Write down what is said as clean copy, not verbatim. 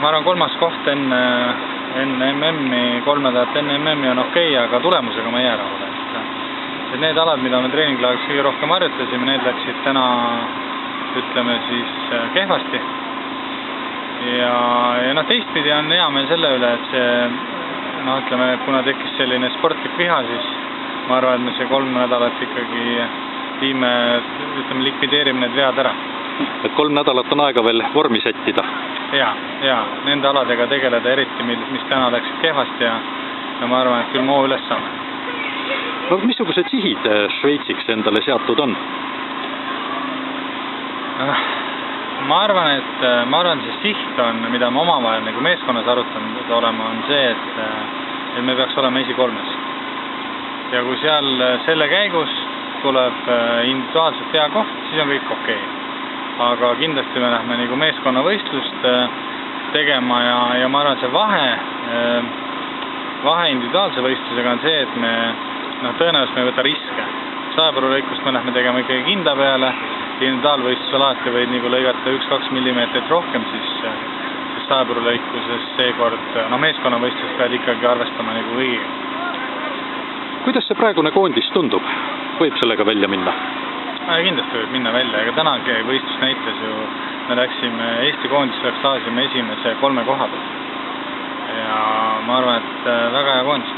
ma arvan, kolmas koht enne MM-i, 3 nädalat enne MM-i on okei, aga tulemusega ma ei jää rahule. Et need alad, mida me treeninglaagris kõige rohkem harjutasime, need läksid täna, ütleme siis, kehvasti. Ja teistpidi on hea meil selle üle, et see, ütleme, kuna tekkis selline sportlik viha, siis ma arvan, et me see 3 nädalat ikkagi viime, ütleme, likvideerime need vead ära. Et 3 nädalat on aega veel vormi sättida? Ja nende aladega tegeleda eriti, mis täna läksid kehvasti ja ma arvan, et küll moo üles saame. No missugused sihid Šveitsiks endale seatud on? Ma arvan, et see siht on, mida me omavahel nagu meeskonnas arutanud olema, on see, et me peaks olema esi-3. Ja kui seal selle käigus tuleb individuaalselt hea koht, siis on kõik okei. Aga kindlasti me lähme nagu meeskonnavõistlust tegema ja ma arvan, see vahe individuaalse võistlusega on see, et me tõenäoliselt me ei võta riske. 100 lõikust me lähme tegema ikkagi kinda peale, individuaalvõistlus alati võid nagu lõigata 1-2 millimeetrit rohkem, siis 100 lõikuses seekord, meeskonnavõistlus pead ikkagi arvestama nagu kõigiga. Kuidas see praegune koondis tundub? Võib sellega välja minna? Kindlasti võib minna välja, ega tänagi võistlus näitas ju, me läksime, Eesti koondis läks taasime esimese 3 koha peal. Ja ma arvan, et väga hea koondis.